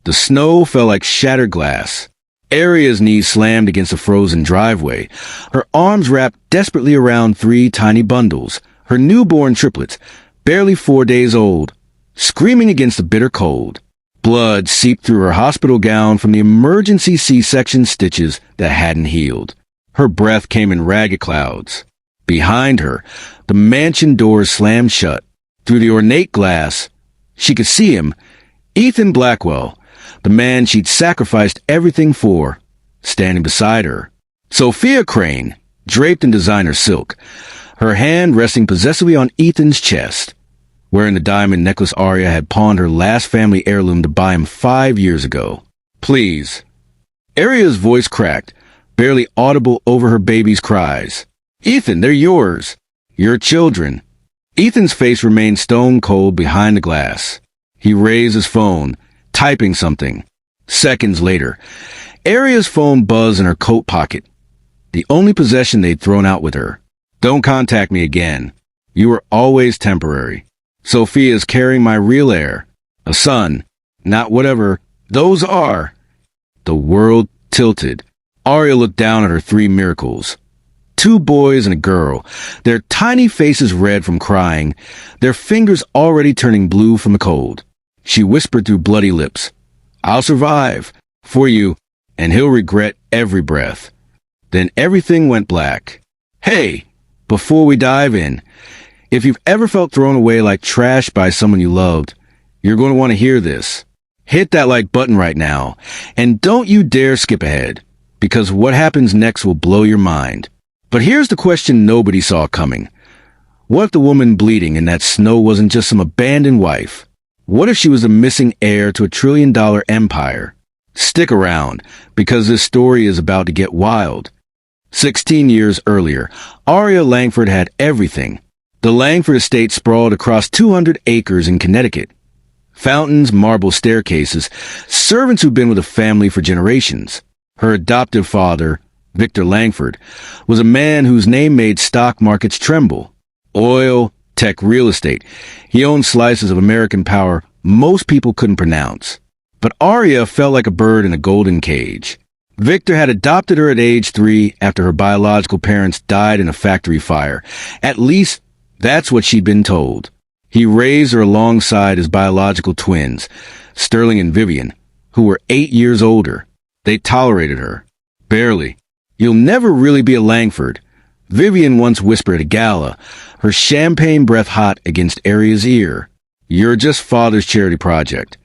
The snow fell like shattered glass. Aria's knees slammed against a frozen driveway, her arms wrapped desperately around 3 tiny bundles, her newborn triplets, barely 4 days old, screaming against the bitter cold. Blood seeped through her hospital gown from the emergency C-section stitches that hadn't healed. Her breath came in ragged clouds. Behind her, the mansion doors slammed shut. Through the ornate glass, she could see him, Ethan Blackwell, the man she'd sacrificed everything for, standing beside her. Sophia Crane, draped in designer silk, her hand resting possessively on Ethan's chest, wearing the diamond necklace Aria had pawned her last family heirloom to buy him 5 years ago. Please. Aria's voice cracked, barely audible over her baby's cries. Ethan, they're yours. Your children. Ethan's face remained stone cold behind the glass. He raised his phone, typing something. Seconds later, Aria's phone buzzed in her coat pocket. The only possession they'd thrown out with her. Don't contact me again. You were always temporary. Sophia's carrying my real heir. A son. Not whatever those are. The world tilted. Aria looked down at her 3 miracles. 2 boys and a girl, their tiny faces red from crying, their fingers already turning blue from the cold. She whispered through bloody lips, I'll survive, for you, and he'll regret every breath. Then everything went black. Hey, before we dive in, if you've ever felt thrown away like trash by someone you loved, you're going to want to hear this. Hit that like button right now, and don't you dare skip ahead, because what happens next will blow your mind. But here's the question nobody saw coming. What if the woman bleeding in that snow wasn't just some abandoned wife? What if she was the missing heir to a $1 trillion empire? Stick around, because this story is about to get wild. 16 years earlier, Aria Langford had everything. The Langford estate sprawled across 200 acres in Connecticut. Fountains, marble staircases, servants who'd been with the family for generations. Her adoptive father, Victor Langford, was a man whose name made stock markets tremble. Oil, tech, real estate. He owned slices of American power most people couldn't pronounce. But Aria felt like a bird in a golden cage. Victor had adopted her at age 3 after her biological parents died in a factory fire. At least, that's what she'd been told. He raised her alongside his biological twins, Sterling and Vivian, who were 8 years older. They tolerated her. Barely. You'll never really be a Langford, Vivian once whispered at a gala, her champagne breath hot against Aria's ear. You're just father's charity project.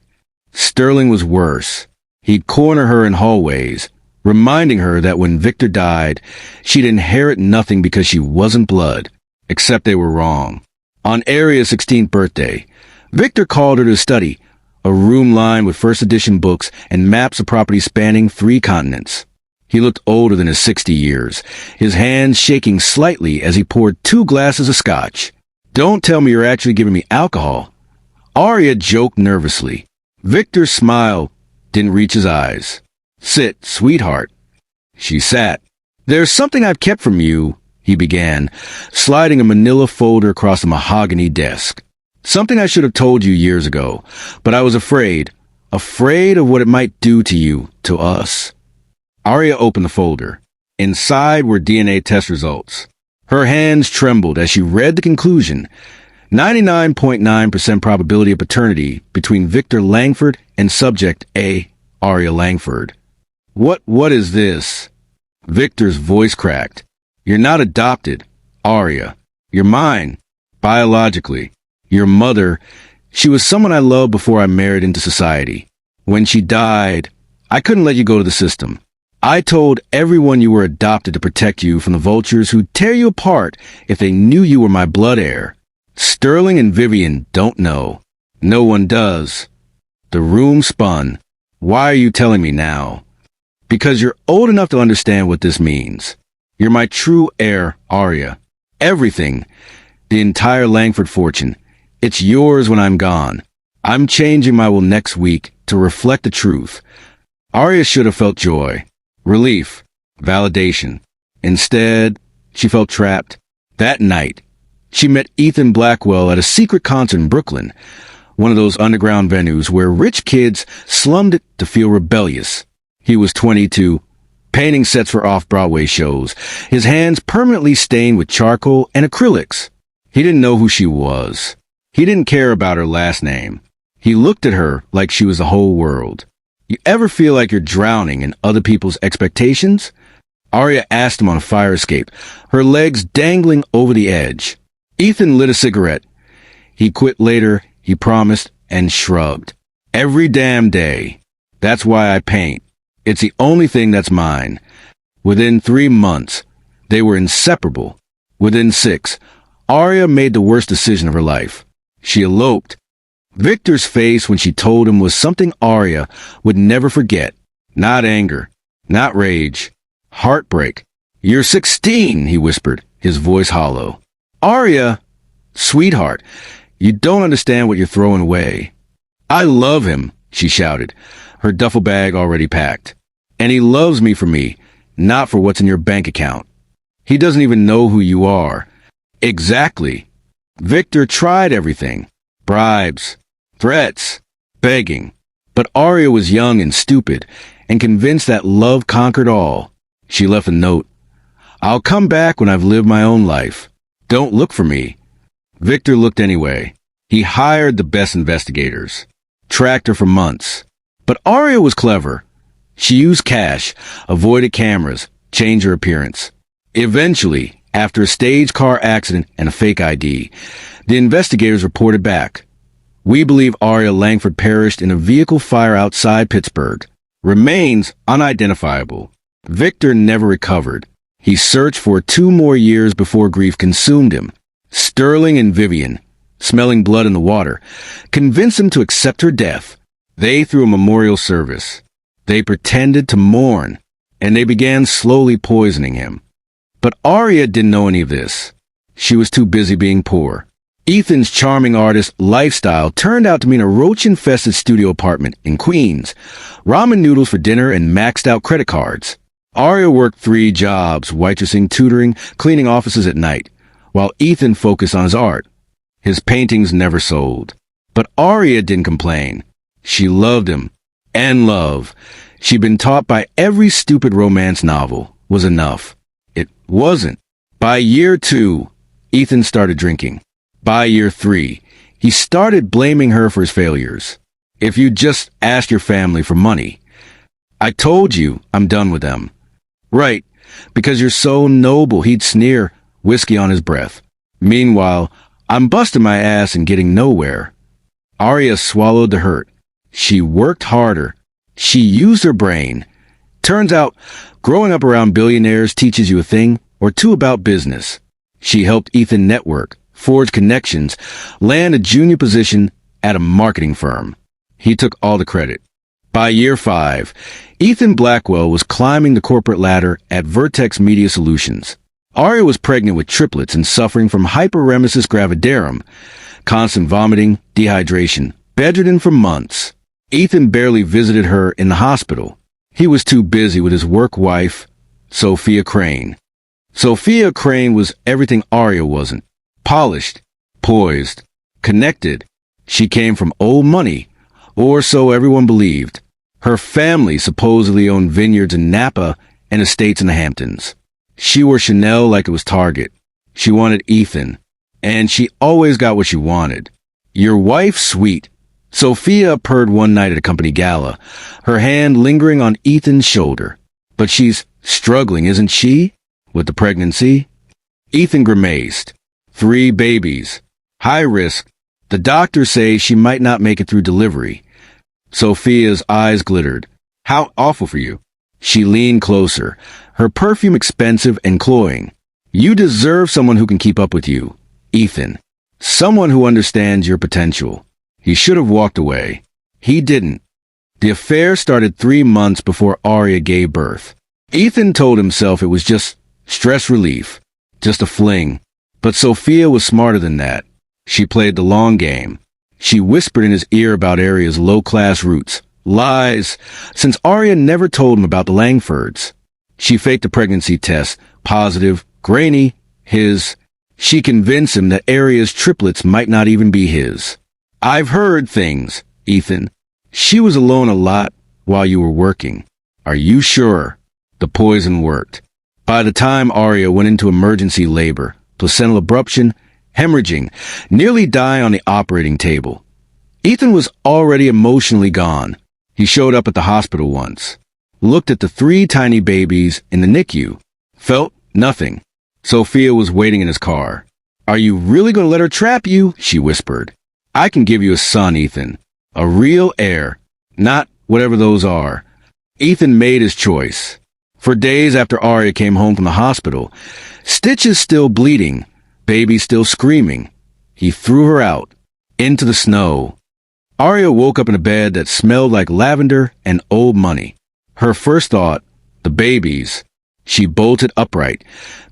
Sterling was worse. He'd corner her in hallways, reminding her that when Victor died, she'd inherit nothing because she wasn't blood, except they were wrong. On Aria's 16th birthday, Victor called her to study, a room lined with first edition books and maps of property spanning 3 continents. He looked older than his 60 years, his hands shaking slightly as he poured 2 glasses of scotch. Don't tell me you're actually giving me alcohol. Aria joked nervously. Victor's smile didn't reach his eyes. Sit, sweetheart. She sat. There's something I've kept from you, he began, sliding a manila folder across a mahogany desk. Something I should have told you years ago, but I was afraid of what it might do to you, to us. Aria opened the folder. Inside were DNA test results. Her hands trembled as she read the conclusion. 99.9% probability of paternity between Victor Langford and subject A, Aria Langford. What is this? Victor's voice cracked. You're not adopted, Aria. You're mine, biologically. Your mother, she was someone I loved before I married into society. When she died, I couldn't let you go to the system. I told everyone you were adopted to protect you from the vultures who'd tear you apart if they knew you were my blood heir. Sterling and Vivian don't know. No one does. The room spun. Why are you telling me now? Because you're old enough to understand what this means. You're my true heir, Aria. Everything. The entire Langford fortune. It's yours when I'm gone. I'm changing my will next week to reflect the truth. Aria should have felt joy, relief, validation. Instead, she felt trapped. That night, she met Ethan Blackwell at a secret concert in Brooklyn. one of those underground venues where rich kids slummed it to feel rebellious. He was 22, painting sets for off-Broadway shows, his hands permanently stained with charcoal and acrylics. He didn't know who she was. He didn't care about her last name. He looked at her like she was the whole world. You ever feel like you're drowning in other people's expectations? Aria asked him on a fire escape, her legs dangling over the edge. Ethan lit a cigarette. He quit later, he promised, and shrugged. Every damn day. That's why I paint. It's the only thing that's mine. Within 3 months, they were inseparable. Within 6, Aria made the worst decision of her life. She eloped. Victor's face when she told him was something Aria would never forget. Not anger, not rage. Heartbreak. "You're 16, he whispered, his voice hollow. "Aria, sweetheart, you don't understand what you're throwing away." "I love him," she shouted, her duffel bag already packed. "And he loves me for me, not for what's in your bank account. He doesn't even know who you are." "Exactly." Victor tried everything. Bribes, threats, begging. But Aria was young and stupid, and convinced that love conquered all. She left a note. "I'll come back when I've lived my own life. Don't look for me." Victor looked anyway. He hired the best investigators. Tracked her for months. But Aria was clever. She used cash, avoided cameras, changed her appearance. Eventually, after a staged car accident and a fake ID, the investigators reported back. "We believe Aria Langford perished in a vehicle fire outside Pittsburgh. Remains unidentifiable." Victor never recovered. He searched for 2 more years before grief consumed him. Sterling and Vivian, smelling blood in the water, convinced him to accept her death. They threw a memorial service. They pretended to mourn, and they began slowly poisoning him. But Aria didn't know any of this. She was too busy being poor. Ethan's charming artist lifestyle turned out to mean a roach-infested studio apartment in Queens, ramen noodles for dinner, and maxed-out credit cards. Aria worked 3 jobs, waitressing, tutoring, cleaning offices at night, while Ethan focused on his art. His paintings never sold. But Aria didn't complain. She loved him. And love, she'd been taught by every stupid romance novel, was enough. It wasn't. By year 2, Ethan started drinking. By year 3, he started blaming her for his failures. "If you just asked your family for money." "I told you I'm done with them." "Right, because you're so noble," he'd sneer, whiskey on his breath. "Meanwhile, I'm busting my ass and getting nowhere." Aria swallowed the hurt. She worked harder. She used her brain. Turns out, growing up around billionaires teaches you a thing or two about business. She helped Ethan network, forge connections, land a junior position at a marketing firm. He took all the credit. By year 5, Ethan Blackwell was climbing the corporate ladder at Vertex Media Solutions. Aria was pregnant with triplets and suffering from hyperemesis gravidarum, constant vomiting, dehydration, bedridden for months. Ethan barely visited her in the hospital. He was too busy with his work wife, Sophia Crane. Sophia Crane was everything Aria wasn't. Polished, poised, connected. She came from old money, or so everyone believed. Her family supposedly owned vineyards in Napa and estates in the Hamptons. She wore Chanel like it was Target. She wanted Ethan, and she always got what she wanted. "Your wife's sweet." Sophia purred one night at a company gala, her hand lingering on Ethan's shoulder. "But she's struggling, isn't she? With the pregnancy?" Ethan grimaced. 3 babies. High risk. The doctors say she might not make it through delivery. Sophia's eyes glittered. "How awful for you." She leaned closer, her perfume expensive and cloying. "You deserve someone who can keep up with you, Ethan. Someone who understands your potential." He should have walked away. He didn't. The affair started 3 months before Aria gave birth. Ethan told himself it was just stress relief, just a fling. But Sophia was smarter than that. She played the long game. She whispered in his ear about Aria's low-class roots. Lies, since Aria never told him about the Langfords. She faked a pregnancy test, positive, grainy, his. She convinced him that Aria's triplets might not even be his. I've heard things, Ethan. She was alone a lot while you were working. Are you sure? The poison worked. By the time Aria went into emergency labor, placental abruption, hemorrhaging, nearly die on the operating table. Ethan was already emotionally gone. He showed up at the hospital once, looked at the 3 tiny babies in the NICU, felt nothing. Sophia was waiting in his car. Are you really going to let her trap you? She whispered. I can give you a son, Ethan. A real heir. Not whatever those are. Ethan made his choice. For days after Aria came home from the hospital, stitches still bleeding, baby still screaming, he threw her out, into the snow. Aria woke up in a bed that smelled like lavender and old money. Her first thought, the babies. She bolted upright,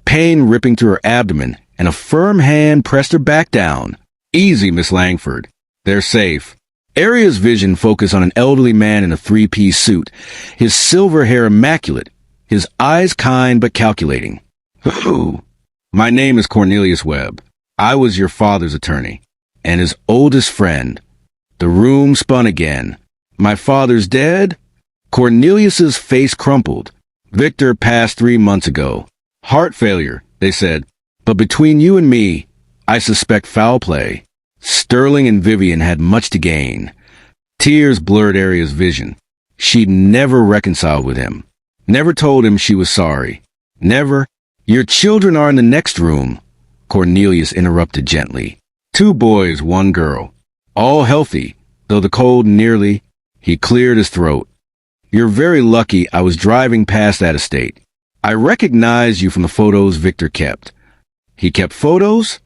pain ripping through her abdomen, and a firm hand pressed her back down. Easy, Miss Langford. They're safe. Aria's vision focused on an elderly man in a 3-piece suit, his silver hair immaculate, his eyes kind but calculating. Who? My name is Cornelius Webb. I was your father's attorney, and his oldest friend. The room spun again. My father's dead? Cornelius's face crumpled. Victor passed 3 months ago. Heart failure, they said. But between you and me, I suspect foul play. Sterling and Vivian had much to gain. Tears blurred Aria's vision. She'd never reconciled with him. Never told him she was sorry. Never. Your children are in the next room, Cornelius interrupted gently. 2 boys, 1 girl. All healthy, though the cold nearly. He cleared his throat. You're very lucky I was driving past that estate. I recognize you from the photos Victor kept. He kept photos?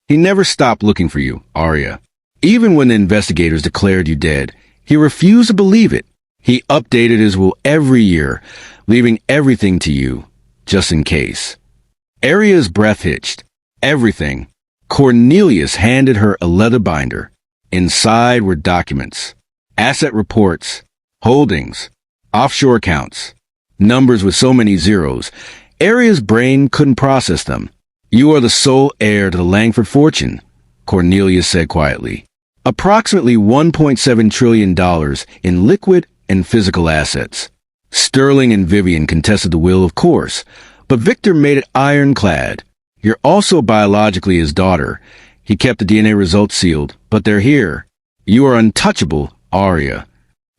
He never stopped looking for you, Aria. Even when the investigators declared you dead, he refused to believe it. He updated his will every year, leaving everything to you, just in case. Aria's breath hitched. Everything. Cornelius handed her a leather binder. Inside were documents, asset reports, holdings, offshore accounts, numbers with so many zeros, Aria's brain couldn't process them. You are the sole heir to the Langford fortune, Cornelius said quietly. Approximately $1.7 trillion in liquid and physical assets. Sterling and Vivian contested the will, of course, but Victor made it ironclad. You're also biologically his daughter. He kept the DNA results sealed, but they're here. You are untouchable, Aria.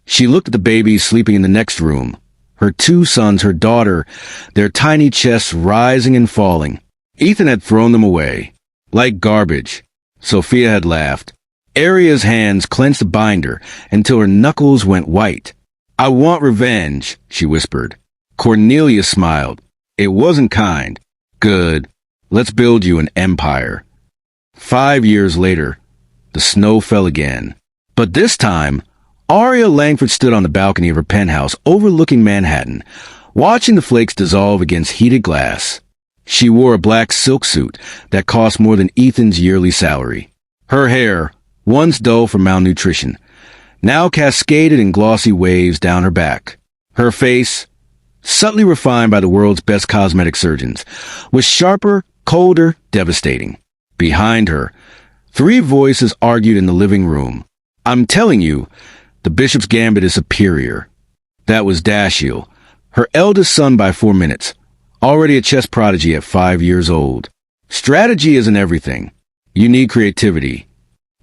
She looked at the babies sleeping in the next room. Her 2 sons, her daughter, their tiny chests rising and falling. Ethan had thrown them away. Like garbage. Sophia had laughed. Aria's hands clenched the binder until her knuckles went white. I want revenge, she whispered. Cornelius smiled. It wasn't kind. Good. Let's build you an empire. 5 years later, the snow fell again. But this time, Aria Langford stood on the balcony of her penthouse overlooking Manhattan, watching the flakes dissolve against heated glass. She wore a black silk suit that cost more than Ethan's yearly salary. Her hair, once dull from malnutrition, now cascaded in glossy waves down her back. Her face, subtly refined by the world's best cosmetic surgeons, was sharper, colder, devastating. Behind her, 3 voices argued in the living room. I'm telling you, the bishop's gambit is superior. That was Dashiell, her eldest son by 4 minutes, already a chess prodigy at 5 years old. Strategy isn't everything. You need creativity.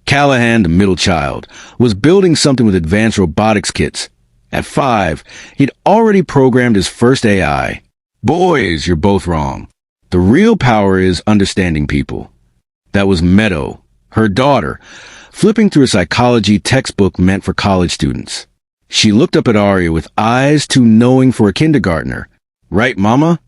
Callahan, the middle child, was building something with advanced robotics kits. At 5, he'd already programmed his first AI. Boys, you're both wrong. The real power is understanding people. That was Meadow, her daughter, flipping through a psychology textbook meant for college students. She looked up at Aria with eyes too knowing for a kindergartner. Right, Mama?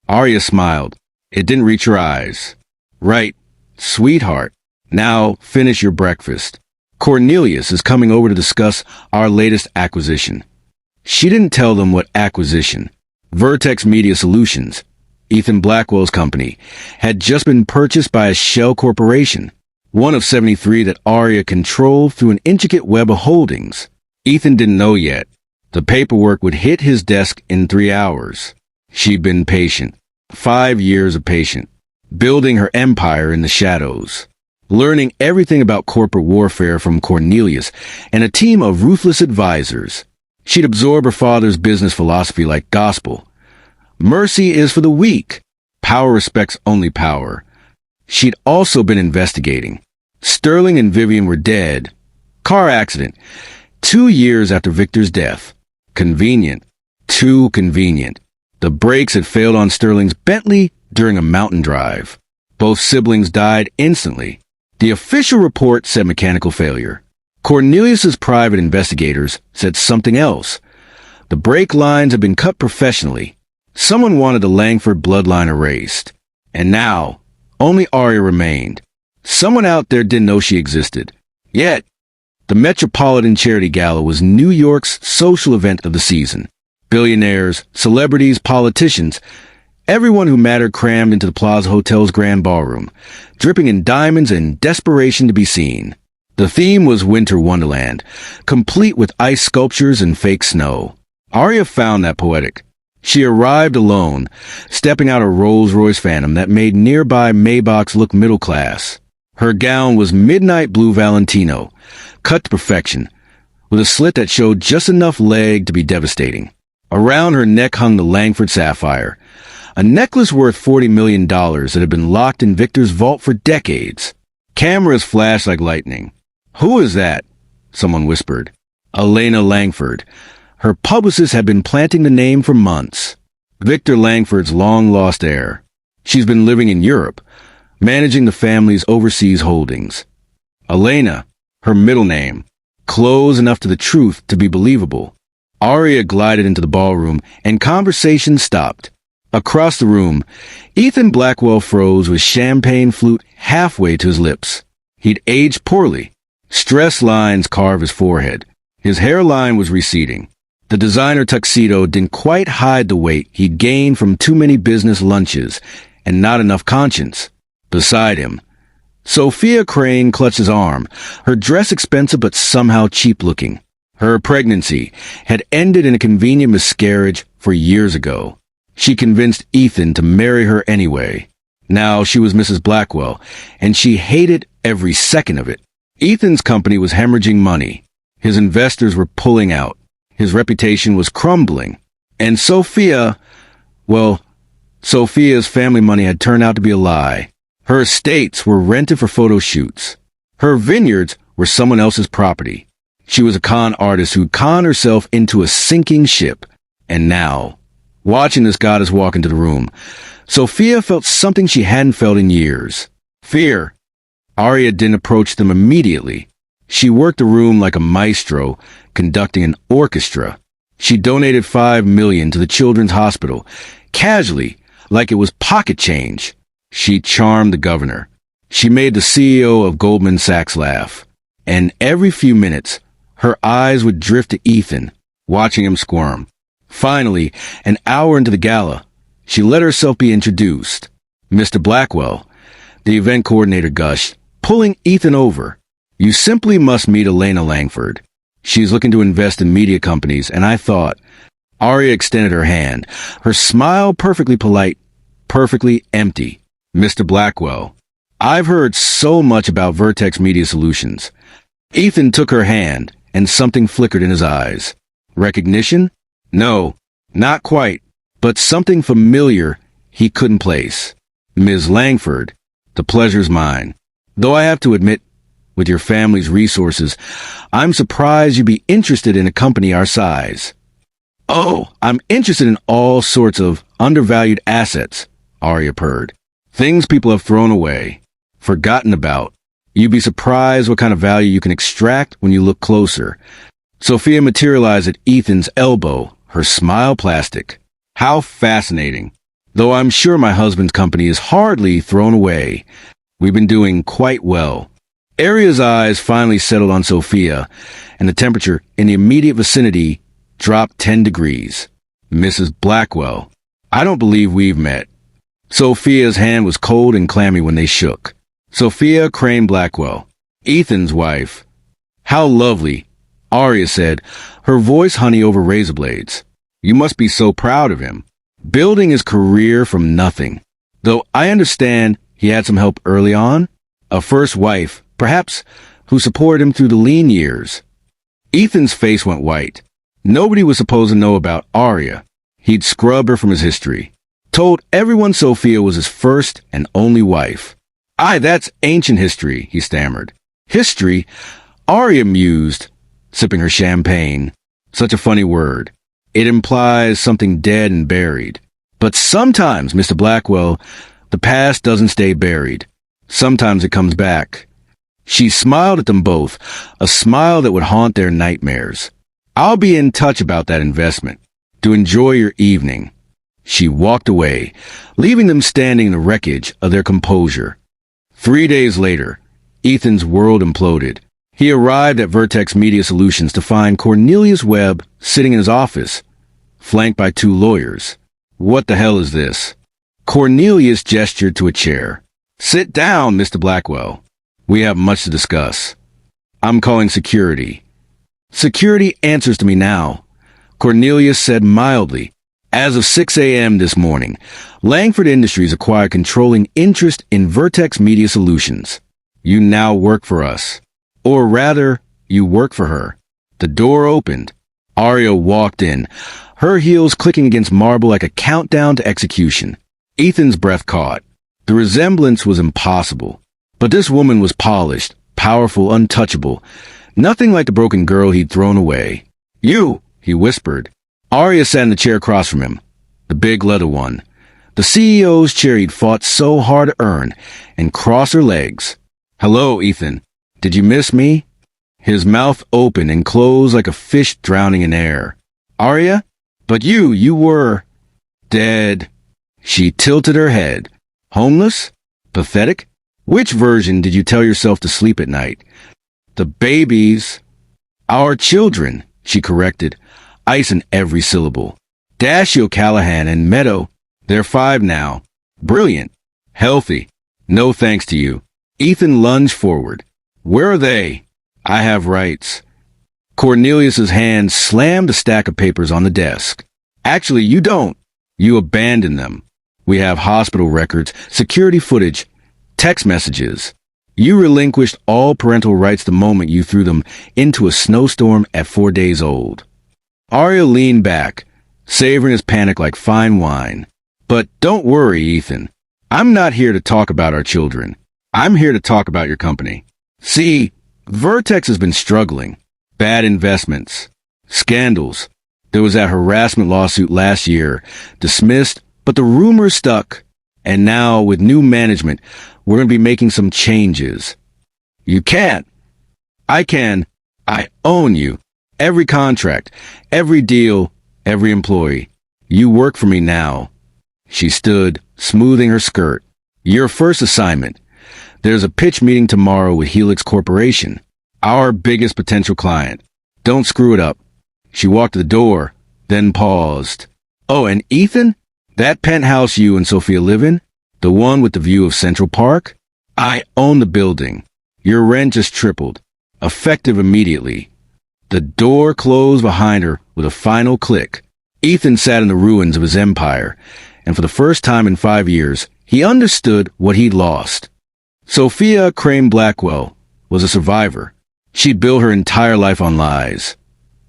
Aria smiled. It didn't reach her eyes. Right, sweetheart. Now finish your breakfast. Cornelius is coming over to discuss our latest acquisition. She didn't tell them what acquisition. Vertex Media Solutions, Ethan Blackwell's company, had just been purchased by a shell corporation, one of 73 that Aria controlled through an intricate web of holdings. Ethan didn't know yet. The paperwork would hit his desk in 3 hours. She'd been patient. 5 years of patience, building her empire in the shadows. learning everything about corporate warfare from Cornelius and a team of ruthless advisors. She'd absorb her father's business philosophy like gospel. Mercy is for the weak. Power respects only power. She'd also been investigating. Sterling and Vivian were dead. Car accident. 2 years after Victor's death. Convenient. Too convenient. The brakes had failed on Sterling's Bentley during a mountain drive. Both siblings died instantly. The official report said mechanical failure. Cornelius's private investigators said something else. The brake lines had been cut professionally. Someone wanted the Langford bloodline erased. And now, only Aria remained. Someone out there didn't know she existed. Yet, the Metropolitan Charity Gala was New York's social event of the season. Billionaires, celebrities, politicians, everyone who mattered crammed into the Plaza Hotel's grand ballroom, dripping in diamonds and desperation to be seen. The theme was Winter Wonderland, complete with ice sculptures and fake snow. Aria found that poetic. She arrived alone, stepping out a Rolls-Royce Phantom that made nearby Maybachs look middle class. Her gown was midnight blue Valentino, cut to perfection, with a slit that showed just enough leg to be devastating. Around her neck hung the Langford sapphire, a necklace worth $40 million that had been locked in Victor's vault for decades. Cameras flashed like lightning. "Who is that?" someone whispered. Elena Langford. Her publicist had been planting the name for months. Victor Langford's long-lost heir. She's been living in Europe, managing the family's overseas holdings. Elena, her middle name, close enough to the truth to be believable. Aria glided into the ballroom, and conversation stopped. Across the room, Ethan Blackwell froze with champagne flute halfway to his lips. He'd aged poorly. Stress lines carved his forehead. His hairline was receding. The designer tuxedo didn't quite hide the weight he'd gained from too many business lunches and not enough conscience. Beside him, Sophia Crane clutched his arm, her dress expensive but somehow cheap-looking. Her pregnancy had ended in a convenient miscarriage 4 years ago. She convinced Ethan to marry her anyway. Now she was Mrs. Blackwell, and she hated every second of it. Ethan's company was hemorrhaging money. His investors were pulling out. His reputation was crumbling. And Sophia's family money had turned out to be a lie. Her estates were rented for photo shoots. Her vineyards were someone else's property. She was a con artist who conned herself into a sinking ship. And now, watching this goddess walk into the room, Sophia felt something she hadn't felt in years. Fear. Aria didn't approach them immediately. She worked the room like a maestro, conducting an orchestra. She donated $5 million to the Children's Hospital, casually, like it was pocket change. She charmed the governor. She made the CEO of Goldman Sachs laugh. And every few minutes, her eyes would drift to Ethan, watching him squirm. Finally, an hour into the gala, she let herself be introduced. Mr. Blackwell, the event coordinator gushed, pulling Ethan over. "You simply must meet Elena Langford. She's looking to invest in media companies," and I thought. Aria extended her hand, her smile perfectly polite, perfectly empty. "Mr. Blackwell, I've heard so much about Vertex Media Solutions." Ethan took her hand, and something flickered in his eyes. Recognition? No, not quite, but something familiar he couldn't place. "Ms. Langford, the pleasure's mine. Though I have to admit, with your family's resources, I'm surprised you'd be interested in a company our size." "Oh, I'm interested in all sorts of undervalued assets," Aria purred. "Things people have thrown away, forgotten about. You'd be surprised what kind of value you can extract when you look closer." Sophia materialized at Ethan's elbow, her smile plastic. "How fascinating. Though I'm sure my husband's company is hardly thrown away. We've been doing quite well." Aria's eyes finally settled on Sophia, and the temperature in the immediate vicinity dropped 10 degrees. "Mrs. Blackwell, I don't believe we've met." Sophia's hand was cold and clammy when they shook. Sophia Crane Blackwell, Ethan's wife. "How lovely," Aria said, her voice honey over razor blades. "You must be so proud of him. Building his career from nothing. Though I understand he had some help early on." A first wife, perhaps, who supported him through the lean years. Ethan's face went white. Nobody was supposed to know about Aria. He'd scrubbed her from his history. Told everyone Sophia was his first and only wife. Aye, that's ancient history, he stammered. History? Aria mused, sipping her champagne. Such a funny word. It implies something dead and buried. But sometimes, Mr. Blackwell, the past doesn't stay buried. Sometimes it comes back. She smiled at them both, a smile that would haunt their nightmares. I'll be in touch about that investment. To enjoy your evening. She walked away, leaving them standing in the wreckage of their composure. 3 days later, Ethan's world imploded. He arrived at Vertex Media Solutions to find Cornelius Webb sitting in his office, flanked by 2 lawyers. What the hell is this? Cornelius gestured to a chair. Sit down, Mr. Blackwell. We have much to discuss. I'm calling security. Security answers to me now, Cornelius said mildly. As of 6 a.m. this morning, Langford Industries acquired controlling interest in Vertex Media Solutions. You now work for us. Or rather, you work for her. The door opened. Ariel walked in, her heels clicking against marble like a countdown to execution. Ethan's breath caught. The resemblance was impossible. But this woman was polished, powerful, untouchable. Nothing like the broken girl he'd thrown away. You, he whispered. Aria sat in the chair across from him, the big leather one. The CEO's chair he'd fought so hard to earn, and crossed her legs. Hello, Ethan. Did you miss me? His mouth opened and closed like a fish drowning in air. Aria? But you were... dead. She tilted her head. Homeless? Pathetic? Which version did you tell yourself to sleep at night? The babies. Our children, she corrected, ice in every syllable. Dashiell Callahan and Meadow, they're 5 now. Brilliant. Healthy. No thanks to you. Ethan lunged forward. Where are they? I have rights. Cornelius's hand slammed a stack of papers on the desk. Actually, you don't. You abandoned them. We have hospital records, security footage, text messages. You relinquished all parental rights the moment you threw them into a snowstorm at 4 days old. Ariel leaned back, savoring his panic like fine wine. But don't worry, Ethan. I'm not here to talk about our children. I'm here to talk about your company. See, Vertex has been struggling. Bad investments. Scandals. There was that harassment lawsuit last year, dismissed, but the rumors stuck. And now, with new management, we're going to be making some changes. You can't. I can. I own you. Every contract, every deal, every employee. You work for me now. She stood, smoothing her skirt. Your first assignment. There's a pitch meeting tomorrow with Helix Corporation, our biggest potential client. Don't screw it up. She walked to the door, then paused. Oh, and Ethan? That penthouse you and Sophia live in? The one with the view of Central Park? I own the building. Your rent just tripled. Effective immediately. The door closed behind her with a final click. Ethan sat in the ruins of his empire, and for the first time in 5 years, he understood what he'd lost. Sophia Crane Blackwell was a survivor. She'd built her entire life on lies.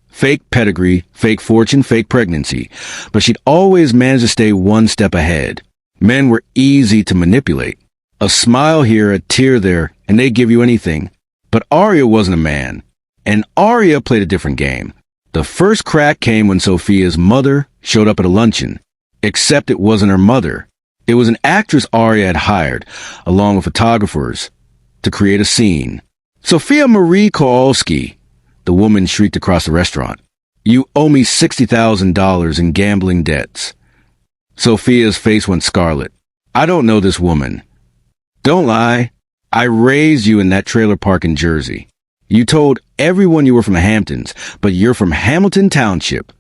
Fake pedigree, fake fortune, fake pregnancy, but she'd always managed to stay one step ahead. Men were easy to manipulate. A smile here, a tear there, and they'd give you anything. But Aria wasn't a man. And Aria played a different game. The first crack came when Sophia's mother showed up at a luncheon. Except it wasn't her mother. It was an actress Aria had hired, along with photographers, to create a scene. Sophia Marie Kowalski, the woman shrieked across the restaurant. You owe me $60,000 in gambling debts. Sophia's face went scarlet. I don't know this woman. Don't lie. I raised you in that trailer park in Jersey. You told everyone you were from the Hamptons, but you're from Hamilton Township.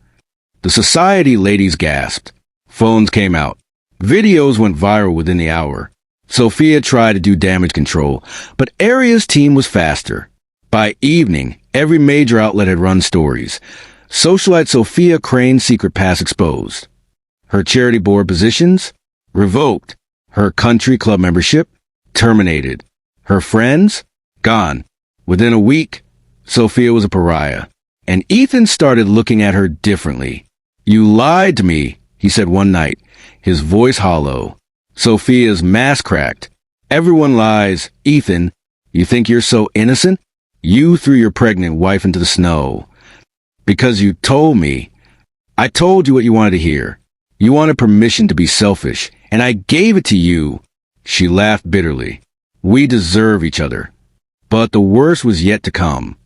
The society ladies gasped. Phones came out. Videos went viral within the hour. Sophia tried to do damage control, but Aria's team was faster. By evening, every major outlet had run stories. Socialite Sophia Crane's secret past exposed. Her charity board positions? Revoked. Her country club membership? Terminated. Her friends? Gone. Within a week, Sophia was a pariah. And Ethan started looking at her differently. "You lied to me," he said one night, his voice hollow. Sophia's mask cracked. "Everyone lies. Ethan, you think you're so innocent? You threw your pregnant wife into the snow. Because you told me. I told you what you wanted to hear. You wanted permission to be selfish, and I gave it to you." She laughed bitterly. "We deserve each other." But the worst was yet to come.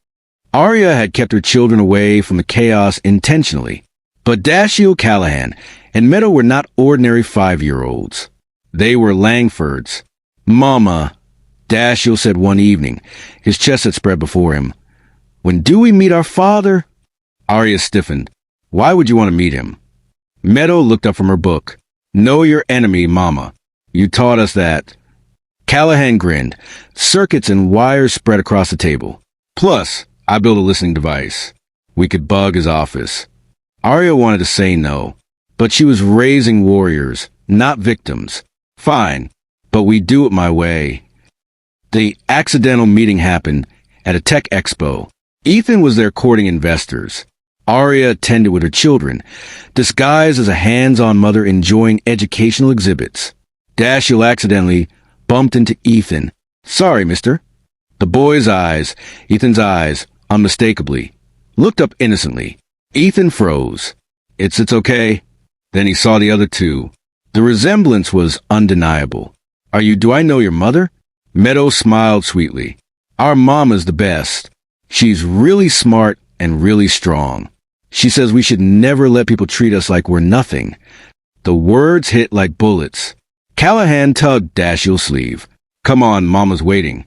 Aria had kept her children away from the chaos intentionally. But Dashiell Callahan and Meadow were not ordinary 5-year-olds. They were Langfords. "Mama," Dashiell said one evening, his chest had spread before him. "When do we meet our father?" Aria stiffened. "Why would you want to meet him?" Meadow looked up from her book. "Know your enemy, Mama. You taught us that." Callahan grinned. Circuits and wires spread across the table. "Plus, I built a listening device. We could bug his office." Aria wanted to say no, but she was raising warriors, not victims. "Fine, but we do it my way." The accidental meeting happened at a tech expo. Ethan was there courting investors. Aria attended with her children, disguised as a hands-on mother enjoying educational exhibits. Dashiell accidentally bumped into Ethan. "Sorry, mister." The boy's eyes, Ethan's eyes, unmistakably, looked up innocently. Ethan froze. It's okay." Then he saw the other two. The resemblance was undeniable. Do I know your mother?" Meadow smiled sweetly. "Our mama's the best. She's really smart and really strong. She says we should never let people treat us like we're nothing." The words hit like bullets. Callahan tugged Dashiell's sleeve. "Come on, Mama's waiting."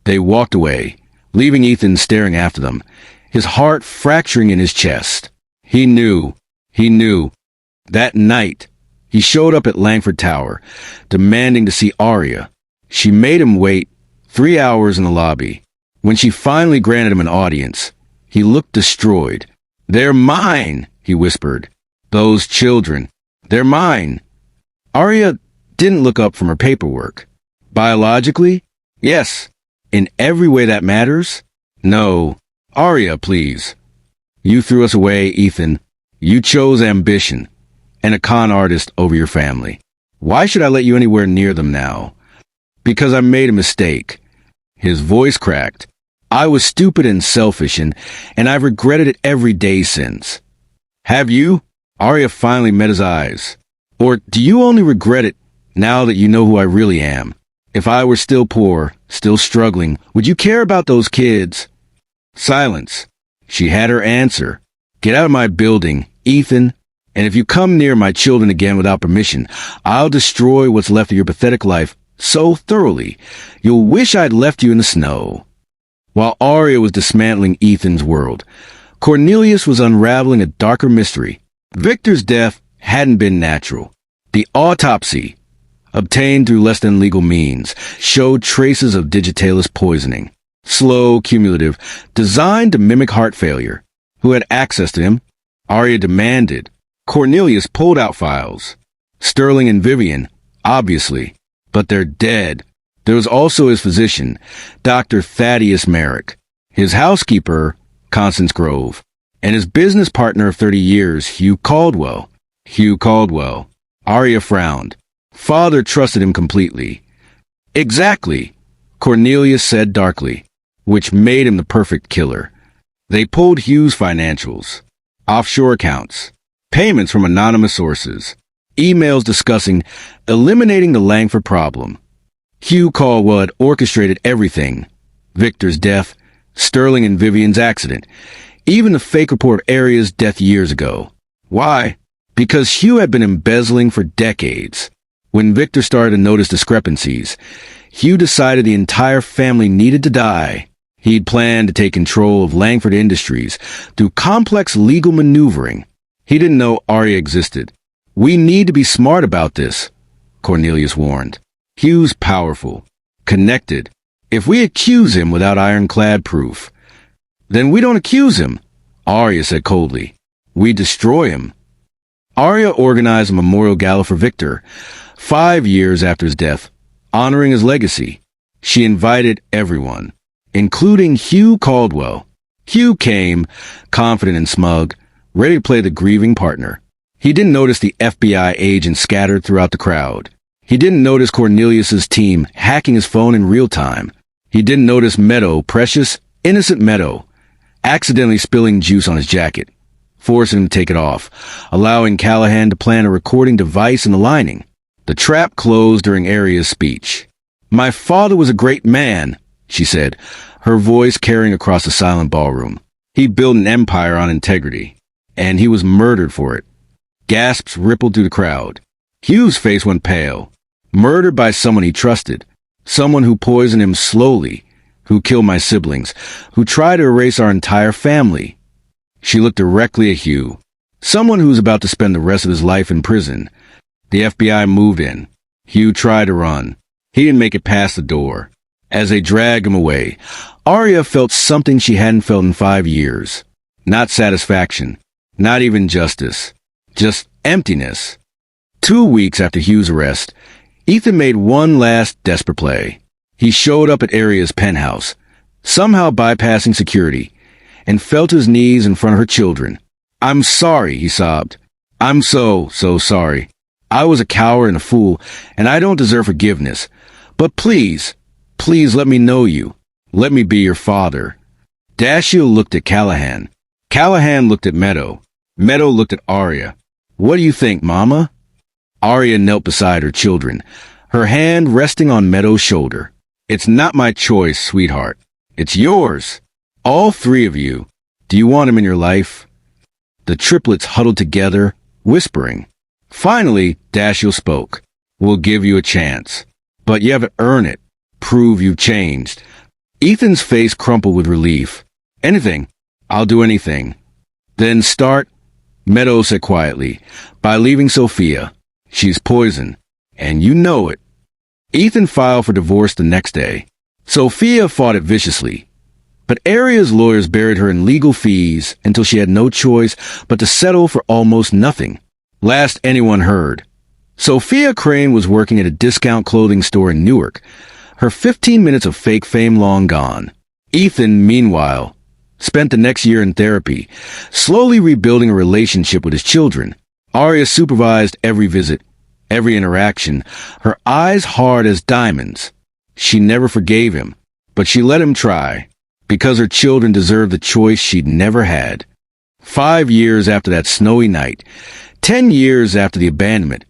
They walked away, leaving Ethan staring after them, his heart fracturing in his chest. He knew. That night, he showed up at Langford Tower, demanding to see Aria. She made him wait 3 hours in the lobby. When she finally granted him an audience, he looked destroyed. "They're mine," he whispered. "Those children. They're mine." Aria didn't look up from her paperwork. "Biologically? Yes. In every way that matters? No. Aria, please." "You threw us away, Ethan. You chose ambition and a con artist over your family. Why should I let you anywhere near them now?" "Because I made a mistake." His voice cracked. "I was stupid and selfish, and I've regretted it every day since." "Have you?" Aria finally met his eyes. "Or do you only regret it now that you know who I really am? If I were still poor, still struggling, would you care about those kids?" Silence. She had her answer. "Get out of my building, Ethan, and if you come near my children again without permission, I'll destroy what's left of your pathetic life so thoroughly, you'll wish I'd left you in the snow." While Aria was dismantling Ethan's world, Cornelius was unraveling a darker mystery. Victor's death hadn't been natural. The autopsy, obtained through less than legal means, showed traces of digitalis poisoning. Slow, cumulative, designed to mimic heart failure. Who had access to him? Aria demanded. Cornelius pulled out files. Sterling and Vivian, obviously, but they're dead. There was also his physician, Dr. Thaddeus Merrick, his housekeeper, Constance Grove, and his business partner of 30 years, Hugh Caldwell. Aria frowned. Father trusted him completely. "Exactly," Cornelius said darkly, which made him the perfect killer. They pulled Hugh's financials, offshore accounts, payments from anonymous sources, emails discussing eliminating the Langford problem. Hugh Caldwell had orchestrated everything. Victor's death, Sterling and Vivian's accident, even the fake report of Aria's death years ago. Why? Because Hugh had been embezzling for decades. When Victor started to notice discrepancies, Hugh decided the entire family needed to die. He'd planned to take control of Langford Industries through complex legal maneuvering. He didn't know Aria existed. "We need to be smart about this," Cornelius warned. "Hugh's powerful, connected. If we accuse him without ironclad proof, then we don't accuse him," Aria said coldly. "We destroy him." Aria organized a memorial gala for Victor 5 years after his death, honoring his legacy. She invited everyone, including Hugh Caldwell. Hugh came, confident and smug, ready to play the grieving partner. He didn't notice the FBI agents scattered throughout the crowd. He didn't notice Cornelius's team hacking his phone in real time. He didn't notice Meadow, precious, innocent Meadow, accidentally spilling juice on his jacket, forcing him to take it off, allowing Callahan to plant a recording device in the lining. The trap closed during Aria's speech. "My father was a great man," she said, her voice carrying across the silent ballroom. "He built an empire on integrity, and he was murdered for it." Gasps rippled through the crowd. Hugh's face went pale. Murdered by someone he trusted. Someone who poisoned him slowly, who killed my siblings, who tried to erase our entire family. She looked directly at Hugh. Someone who was about to spend the rest of his life in prison. The FBI moved in. Hugh tried to run. He didn't make it past the door. As they dragged him away, Aria felt something she hadn't felt in 5 years. Not satisfaction. Not even justice. Just emptiness. 2 weeks after Hugh's arrest, Ethan made one last desperate play. He showed up at Aria's penthouse, somehow bypassing security, and fell to his knees in front of her children. "I'm sorry," he sobbed. "I'm so sorry. I was a coward and a fool, and I don't deserve forgiveness. But please let me know you. Let me be your father." Dashiell looked at Callahan. Callahan looked at Meadow. Meadow looked at Aria. "What do you think, Mama?" Aria knelt beside her children, her hand resting on Meadow's shoulder. "It's not my choice, sweetheart. It's yours. All 3 of you. Do you want him in your life?" The triplets huddled together, whispering. Finally, Dashiell spoke. "We'll give you a chance. But you have to earn it. Prove you've changed." Ethan's face crumpled with relief. "Anything. I'll do anything." "Then start," Meadow said quietly, "by leaving Sophia. She's poison, and you know it." Ethan filed for divorce the next day. Sophia fought it viciously, but Aria's lawyers buried her in legal fees until she had no choice but to settle for almost nothing. Last anyone heard, Sophia Crane was working at a discount clothing store in Newark, her 15 minutes of fake fame long gone. Ethan, meanwhile, spent the next year in therapy, slowly rebuilding a relationship with his children. Aria supervised every visit, every interaction, her eyes hard as diamonds. She never forgave him, but she let him try, because her children deserved the choice she'd never had. 5 years after that snowy night, 10 years after the abandonment,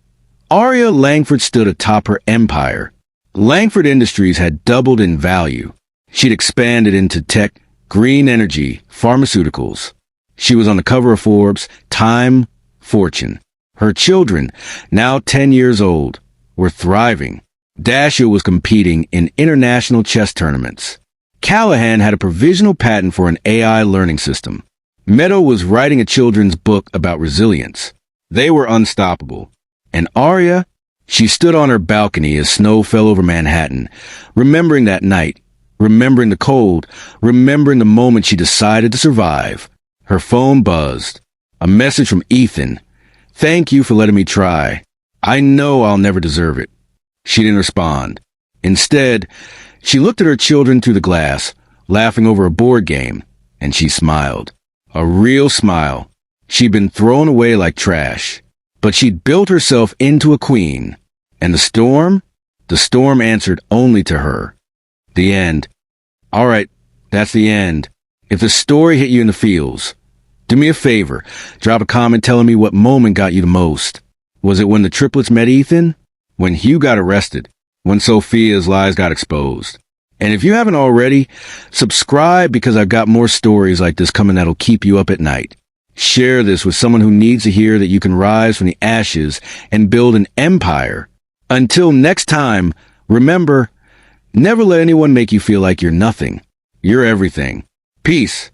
Aria Langford stood atop her empire. Langford Industries had doubled in value. She'd expanded into tech, green energy, pharmaceuticals. She was on the cover of Forbes, Time, Fortune. Her children, now 10 years old, were thriving. Dashiell was competing in international chess tournaments. Callahan had a provisional patent for an AI learning system. Meadow was writing a children's book about resilience. They were unstoppable. And Aria, she stood on her balcony as snow fell over Manhattan, remembering that night, remembering the cold, remembering the moment she decided to survive. Her phone buzzed. A message from Ethan. "Thank you for letting me try. I know I'll never deserve it." She didn't respond. Instead, she looked at her children through the glass, laughing over a board game, and she smiled. A real smile. She'd been thrown away like trash, but she'd built herself into a queen. And the storm? The storm answered only to her. The end. All right, that's the end. If the story hit you in the feels, do me a favor, drop a comment telling me what moment got you the most. Was it when the triplets met Ethan? When Hugh got arrested? When Sophia's lies got exposed? And if you haven't already, subscribe because I've got more stories like this coming that'll keep you up at night. Share this with someone who needs to hear that you can rise from the ashes and build an empire. Until next time, remember, never let anyone make you feel like you're nothing. You're everything. Peace.